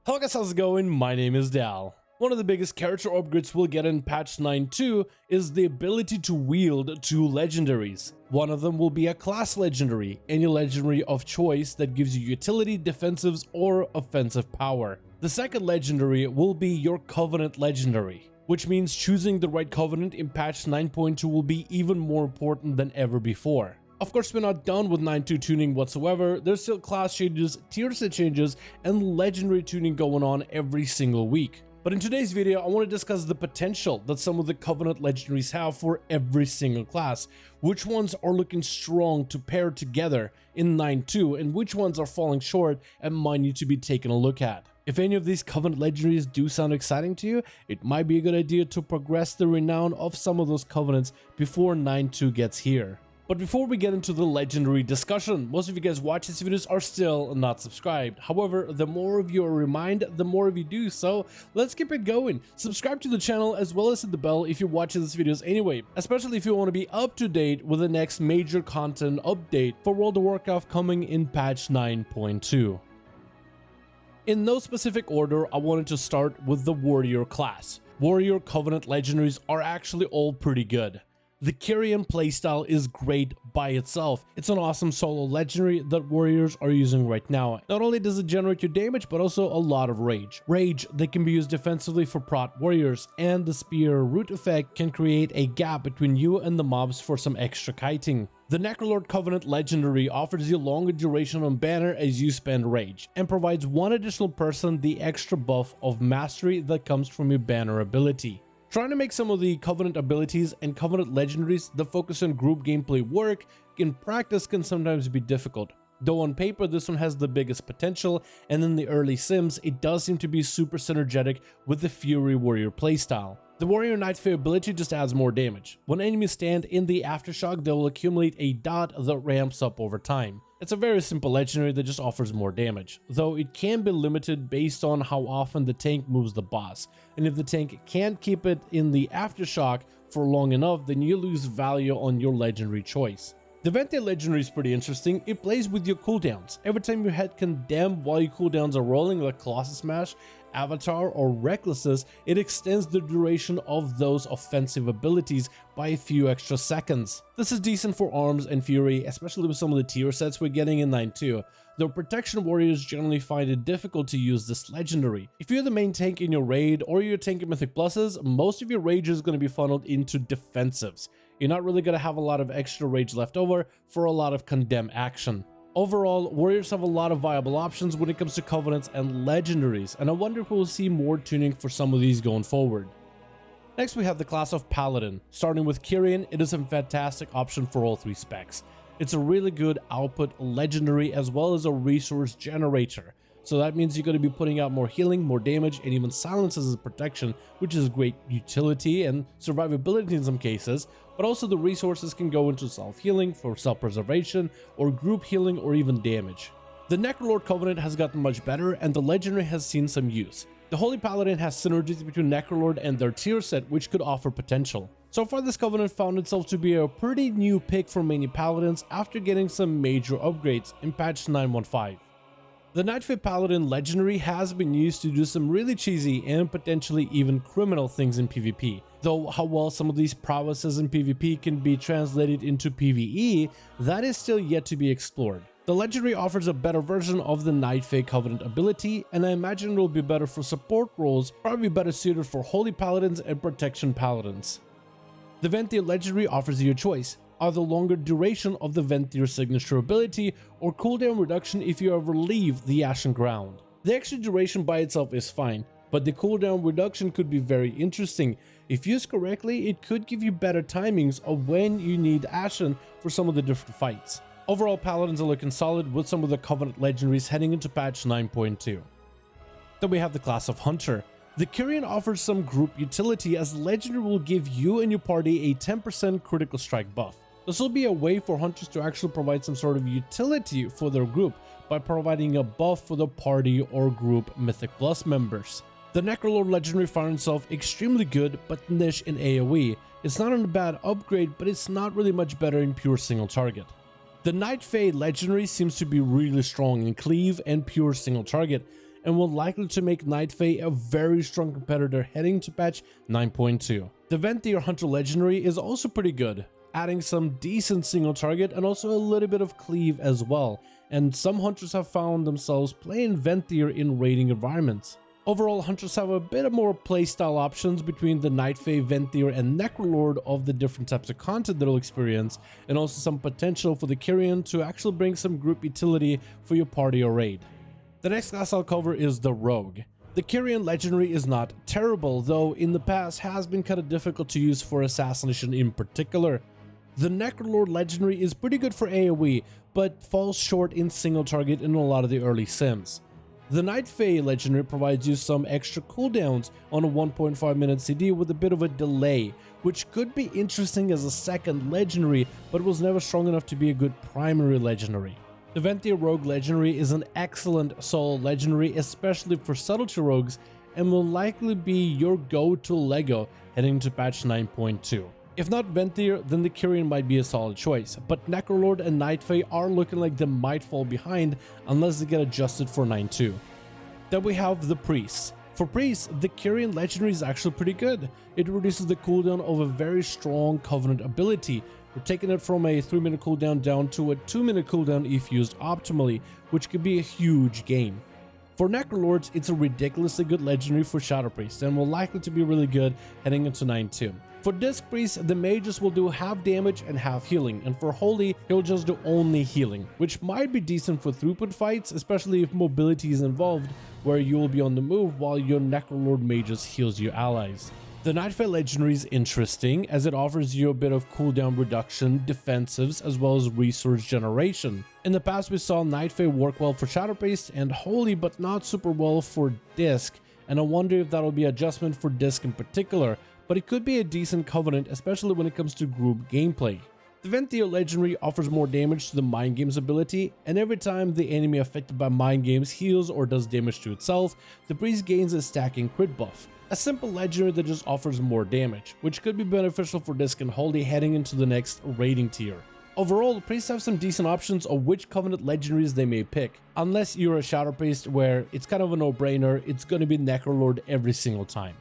Hello guys, how's it going? My name is Dal. One of the biggest character upgrades we'll get in patch 9.2 is the ability to wield two legendaries. One of them will be a class legendary, any legendary of choice that gives you utility, defensives, or offensive power. The second legendary will be your Covenant legendary, which means choosing the right Covenant in patch 9.2 will be even more important than ever before. Of course, we're not done with 9.2 tuning whatsoever. There's still class changes, tier set changes, and legendary tuning going on every single week. But in today's video, I want to discuss the potential that some of the Covenant legendaries have for every single class, which ones are looking strong to pair together in 9.2, and which ones are falling short and might need to be taken a look at. If any of these Covenant legendaries do sound exciting to you, it might be a good idea to progress the renown of some of those Covenants before 9.2 gets here. But before we get into the legendary discussion, most of you guys watch these videos are still not subscribed. However, the more of you are reminded, the more of you do, so let's keep it going. Subscribe to the channel as well as hit the bell if you're watching these videos anyway, especially if you want to be up to date with the next major content update for World of Warcraft coming in patch 9.2. In no specific order, I wanted to start with the Warrior class. Warrior Covenant legendaries are actually all pretty good. The Kyrian playstyle is great by itself. It's an awesome solo legendary that warriors are using right now. Not only does it generate your damage, but also a lot of rage. Rage that can be used defensively for prot warriors, and the spear root effect can create a gap between you and the mobs for some extra kiting. The Necrolord Covenant legendary offers you longer duration on banner as you spend rage, and provides one additional person the extra buff of mastery that comes from your banner ability. Trying to make some of the Covenant abilities and Covenant legendaries that focus on group gameplay work in practice can sometimes be difficult. Though on paper this one has the biggest potential, and in the early sims it does seem to be super synergetic with the Fury Warrior playstyle. The Warrior Knight Fae ability just adds more damage. When enemies stand in the aftershock, they will accumulate a dot that ramps up over time. It's a very simple legendary that just offers more damage, though it can be limited based on how often the tank moves the boss, and if the tank can't keep it in the aftershock for long enough, then you lose value on your legendary choice. The Venti legendary is pretty interesting. It plays with your cooldowns. Every time your head condemned while your cooldowns are rolling, like Colossus Smash, Avatar, or Recklessness, it extends the duration of those offensive abilities by a few extra seconds. This is decent for Arms and Fury, especially with some of the tier sets we're getting in 9.2, though Protection Warriors generally find it difficult to use this legendary. If you're the main tank in your raid, or you're tanking Mythic Pluses, most of your rage is going to be funneled into defensives. You're not really going to have a lot of extra rage left over for a lot of condemn action. Overall, warriors have a lot of viable options when it comes to Covenants and legendaries, and I wonder if we'll see more tuning for some of these going forward. Next we have the class of Paladin. Starting with Kyrian, it is a fantastic option for all three specs. It's a really good output legendary as well as a resource generator. So that means you're going to be putting out more healing, more damage, and even silence as a protection, which is great utility and survivability in some cases, but also the resources can go into self-healing for self-preservation, or group healing, or even damage. The Necrolord Covenant has gotten much better, and the legendary has seen some use. The Holy Paladin has synergies between Necrolord and their tier set, which could offer potential. So far, this Covenant found itself to be a pretty new pick for many Paladins after getting some major upgrades in patch 9.15. The Night Fae Paladin legendary has been used to do some really cheesy and potentially even criminal things in PvP, though how well some of these prowesses in PvP can be translated into PvE, that is still yet to be explored. The legendary offers a better version of the Night Fae Covenant ability, and I imagine it will be better for support roles, probably better suited for Holy Paladins and Protection Paladins. The Venti legendary offers you a choice. Either longer duration of the Ventier signature ability, or cooldown reduction if you ever leave the Ashen Ground. The extra duration by itself is fine, but the cooldown reduction could be very interesting. If used correctly, it could give you better timings of when you need Ashen for some of the different fights. Overall, Paladins are looking solid with some of the Covenant legendaries heading into patch 9.2. Then we have the class of Hunter. The Kyrian offers some group utility, as legendary will give you and your party a 10% critical strike buff. This will be a way for hunters to actually provide some sort of utility for their group by providing a buff for the party or group Mythic Plus members. The Necrolord legendary found itself extremely good but niche in AoE. It's not a bad upgrade, but it's not really much better in pure single target. The Night Fae legendary seems to be really strong in cleave and pure single target, and will likely to make Night Fae a very strong competitor heading to patch 9.2. The Venthyr Hunter Legendary is also pretty good, adding some decent single target and also a little bit of cleave as well, and some hunters have found themselves playing Venthyr in raiding environments. Overall, hunters have a bit more playstyle options between the Night Fae, Venthyr, and Necrolord of the different types of content they'll experience, and also some potential for the Kyrian to actually bring some group utility for your party or raid. The next class I'll cover is the Rogue. The Kyrian Legendary is not terrible, though in the past has been kind of difficult to use for assassination in particular. The Necrolord Legendary is pretty good for AoE, but falls short in single target in a lot of the early sims. The Night Fae Legendary provides you some extra cooldowns on a 1.5 minute CD with a bit of a delay, which could be interesting as a second legendary, but was never strong enough to be a good primary legendary. The Venthyr Rogue Legendary is an excellent solo legendary, especially for subtlety rogues, and will likely be your go-to Lego heading to patch 9.2. If not Venthyr, then the Kyrian might be a solid choice, but Necrolord and Night Fae are looking like they might fall behind unless they get adjusted for 9.2. Then we have the Priests. For Priests, the Kyrian Legendary is actually pretty good. It reduces the cooldown of a very strong Covenant ability. We're taking it from a 3-minute cooldown down to a 2-minute cooldown if used optimally, which could be a huge gain. For Necrolords, it's a ridiculously good legendary for Shadow Priest and will likely to be really good heading into 9.2. For Disc Priest, the Mages will do half damage and half healing, and for Holy, he'll just do only healing, which might be decent for throughput fights, especially if mobility is involved, where you will be on the move while your Necrolord Mages heals your allies. The Night Fae Legendary is interesting as it offers you a bit of cooldown reduction, defensives, as well as resource generation. In the past we saw Night Fae work well for Shadow Priest and Holy, but not super well for Disc, and I wonder if that'll be adjustment for Disc in particular, but it could be a decent Covenant, especially when it comes to group gameplay. The Venthyr Legendary offers more damage to the Mind Games ability, and every time the enemy affected by Mind Games heals or does damage to itself, the Priest gains a stacking crit buff. A simple legendary that just offers more damage, which could be beneficial for Disc and Holy heading into the next rating tier. Overall, Priests have some decent options of which Covenant legendaries they may pick, unless you're a Shadow Priest where it's kind of a no-brainer, it's going to be Necrolord every single time.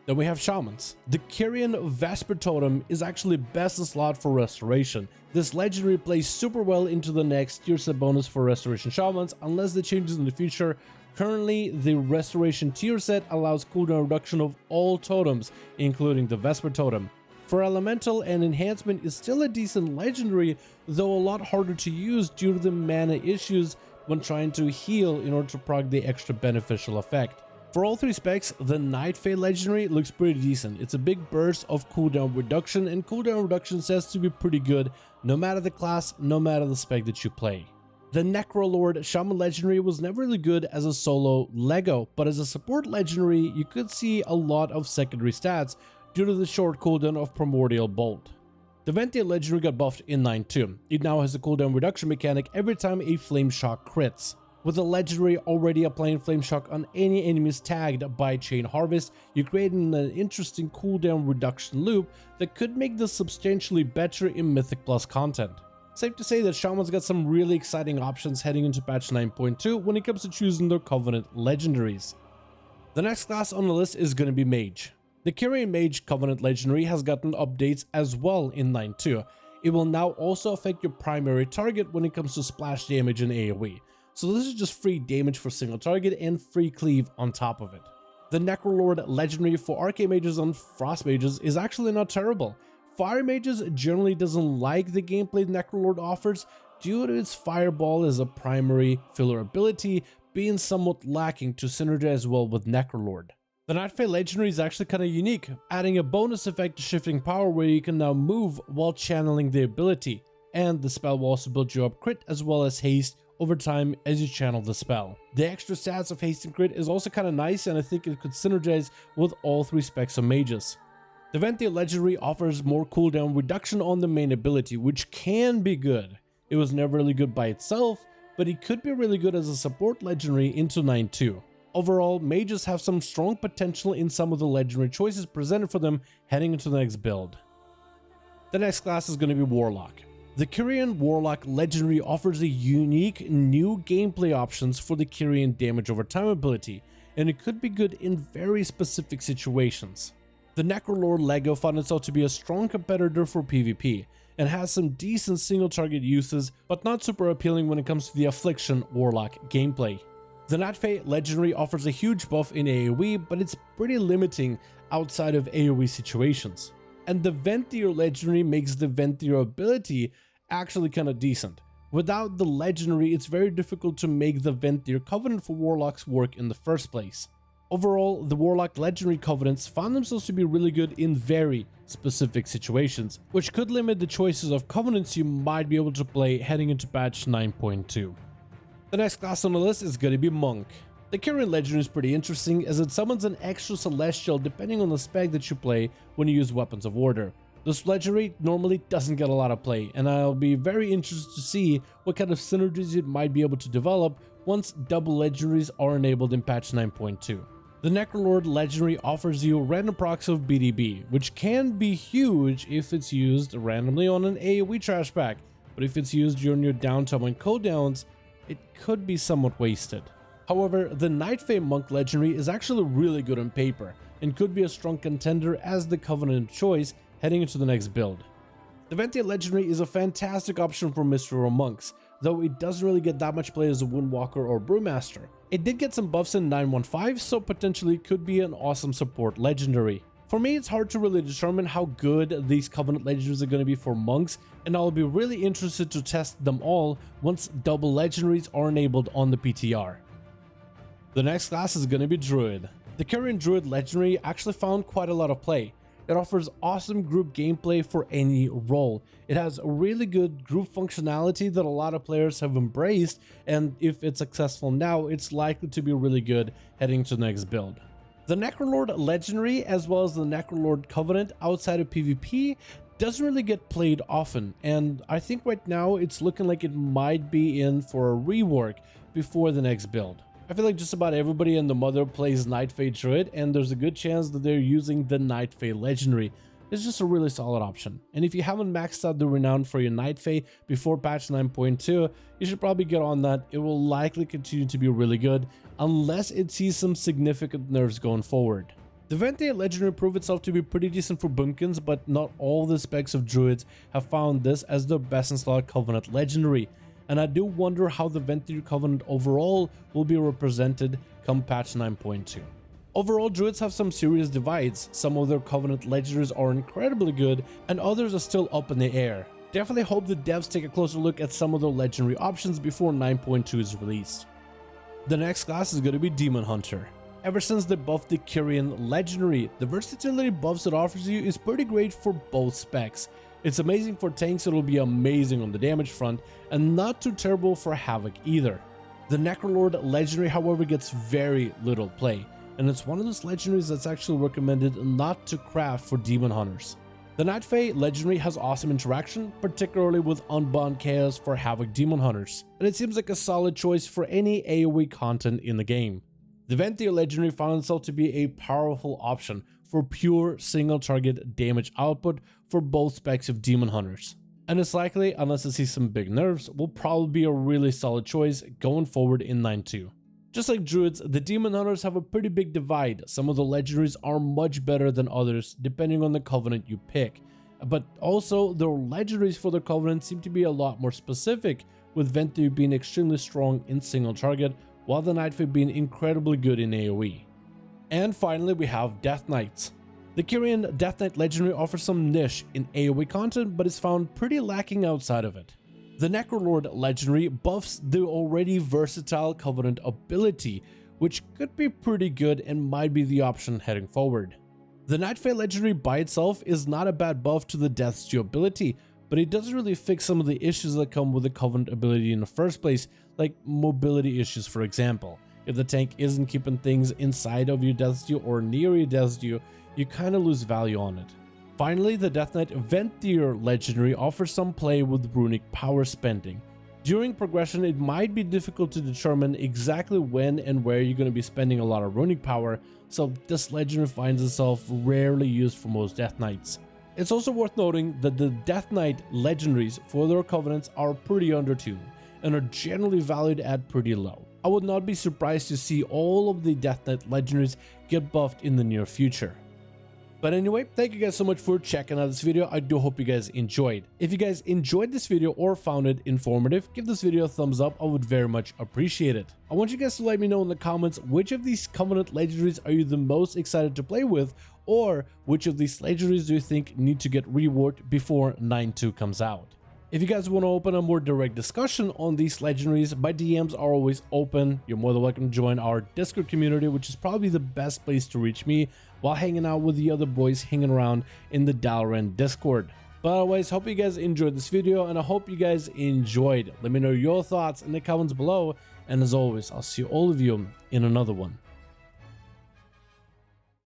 Then we have Shamans. The Kyrian Vesper Totem is actually best in slot for Restoration. This legendary plays super well into the next tier set bonus for Restoration Shamans unless the changes in the future. Currently, the Restoration tier set allows cooldown reduction of all totems, including the Vesper Totem. For Elemental, and Enhancement is still a decent legendary, though a lot harder to use due to the mana issues when trying to heal in order to proc the extra beneficial effect. For all three specs, the Night Fae Legendary looks pretty decent. It's a big burst of cooldown reduction, and cooldown reduction says to be pretty good no matter the class, no matter the spec that you play. The Necrolord Shaman Legendary was never really good as a solo Lego, but as a support legendary, you could see a lot of secondary stats due to the short cooldown of Primordial Bolt. The Venthyr Legendary got buffed in 9.2. It now has a cooldown reduction mechanic every time a Flame Shock crits. With the legendary already applying Flame Shock on any enemies tagged by Chain Harvest, you're creating an interesting cooldown reduction loop that could make this substantially better in Mythic Plus content. Safe to say that Shaman's got some really exciting options heading into patch 9.2 when it comes to choosing their Covenant legendaries. The next class on the list is going to be Mage. The Kyrian Mage Covenant legendary has gotten updates as well in 9.2. It will now also affect your primary target when it comes to splash damage and AoE. So this is just free damage for single target and free cleave on top of it. The Necrolord Legendary for Arcane Mages and Frost Mages is actually not terrible. Fire Mages generally doesn't like the gameplay Necrolord offers due to its Fireball as a primary filler ability being somewhat lacking to synergize well with Necrolord. The Night Fae Legendary is actually kind of unique, adding a bonus effect to Shifting Power where you can now move while channeling the ability, and the spell will also build you up crit as well as haste over time as you channel the spell. The extra stats of haste and crit is also kind of nice, and I think it could synergize with all three specs of mages. The Venthyr Legendary offers more cooldown reduction on the main ability, which can be good. It was never really good by itself, but it could be really good as a support legendary into 9.2. Overall, mages have some strong potential in some of the legendary choices presented for them heading into the next build. The next class is going to be Warlock. The Kyrian Warlock Legendary offers a unique new gameplay options for the Kyrian damage over time ability, and it could be good in very specific situations. The Necrolord Lego found itself to be a strong competitor for PvP, and has some decent single target uses, but not super appealing when it comes to the Affliction Warlock gameplay. The Nightfey Legendary offers a huge buff in AoE, but it's pretty limiting outside of AoE situations. And the Venthyr Legendary makes the Venthyr ability actually kinda decent. Without the Legendary, it's very difficult to make the Venthyr Covenant for Warlocks work in the first place. Overall, the Warlock Legendary Covenants found themselves to be really good in very specific situations, which could limit the choices of Covenants you might be able to play heading into patch 9.2. The next class on the list is going to be Monk. The Kyrian Legendary is pretty interesting as it summons an extra Celestial depending on the spec that you play when you use Weapons of Order. This Legendary normally doesn't get a lot of play, and I'll be very interested to see what kind of synergies it might be able to develop once double Legendaries are enabled in patch 9.2. The Necrolord Legendary offers you random procs of BDB, which can be huge if it's used randomly on an AoE trash pack, but if it's used during your downtime on cooldowns, it could be somewhat wasted. However, the Nightfey Monk Legendary is actually really good on paper, and could be a strong contender as the Covenant of choice heading into the next build. The Venthyr Legendary is a fantastic option for Mystery Monks, though it doesn't really get that much play as a Windwalker or Brewmaster. It did get some buffs in 9.15, so potentially could be an awesome support legendary. For me, it's hard to really determine how good these Covenant Legendaries are going to be for monks, and I'll be really interested to test them all once double legendaries are enabled on the PTR. The next class is going to be Druid. The Kyrian Druid Legendary actually found quite a lot of play. It offers awesome group gameplay for any role. It has a really good group functionality that a lot of players have embraced, and if it's successful now, it's likely to be really good heading to the next build. The Necrolord Legendary, as well as the Necrolord Covenant outside of PvP, doesn't really get played often, and I think right now it's looking like it might be in for a rework before the next build. I feel like just about everybody and the mother plays Nightfey Druid, and there's a good chance that they're using the Nightfey Legendary. It's just a really solid option, and if you haven't maxed out the renown for your Nightfey before patch 9.2, you should probably get on that. It will likely continue to be really good, unless it sees some significant nerfs going forward. The Venthyr Legendary proved itself to be pretty decent for Boomkins, but not all the specs of Druids have found this as the best installed Covenant Legendary, and I do wonder how the Venthyr Covenant overall will be represented come patch 9.2. Overall, Druids have some serious divides. Some of their Covenant Legendaries are incredibly good, and others are still up in the air. Definitely hope the devs take a closer look at some of their legendary options before 9.2 is released. The next class is going to be Demon Hunter. Ever since they buffed the Kyrian Legendary, the versatility buffs it offers you is pretty great for both specs. It's amazing for tanks, it'll be amazing on the damage front, and not too terrible for Havoc either. The Necrolord Legendary, however, gets very little play, and it's one of those legendaries that's actually recommended not to craft for Demon Hunters. The Nightfey Legendary has awesome interaction, particularly with Unbound Chaos for Havoc Demon Hunters, and it seems like a solid choice for any AoE content in the game. The Venthyr Legendary found itself to be a powerful option for pure single target damage output for both specs of Demon Hunters, and it's likely, unless it sees some big nerfs, will probably be a really solid choice going forward in 9.2. Just like Druids, the Demon Hunters have a pretty big divide. Some of the legendaries are much better than others depending on the Covenant you pick, but also their legendaries for the Covenant seem to be a lot more specific, with Venthyr being extremely strong in single target, while the Nightfey being incredibly good in AoE. And finally, we have Death Knights. The Kyrian Death Knight Legendary offers some niche in AoE content, but is found pretty lacking outside of it. The Necrolord Legendary buffs the already versatile Covenant ability, which could be pretty good and might be the option heading forward. The Nightfey Legendary by itself is not a bad buff to the Death Stew ability, but it doesn't really fix some of the issues that come with the Covenant ability in the first place, like mobility issues for example. If the tank isn't keeping things inside of your Death Stew or near your Death Stew, you kinda lose value on it. Finally, the Death Knight Venthyr Legendary offers some play with runic power spending. During progression, it might be difficult to determine exactly when and where you're going to be spending a lot of runic power, so this legendary finds itself rarely used for most Death Knights. It's also worth noting that the Death Knight legendaries for their covenants are pretty undertuned and are generally valued at pretty low. I would not be surprised to see all of the Death Knight legendaries get buffed in the near future. But anyway, thank you guys so much for checking out this video. I do hope you guys enjoyed. If you guys enjoyed this video or found it informative, give this video a thumbs up. I would very much appreciate it. I want you guys to let me know in the comments which of these Covenant legendaries are you the most excited to play with, or which of these legendaries do you think need to get reworked before 9.2 comes out. If you guys want to open a more direct discussion on these legendaries, my DMs are always open. You're more than welcome to join our Discord community, which is probably the best place to reach me while hanging out with the other boys hanging around in the Dalaran Discord. But otherwise, hope you guys enjoyed this video, and I hope you guys enjoyed. Let me know your thoughts in the comments below, and as always, I'll see all of you in another one.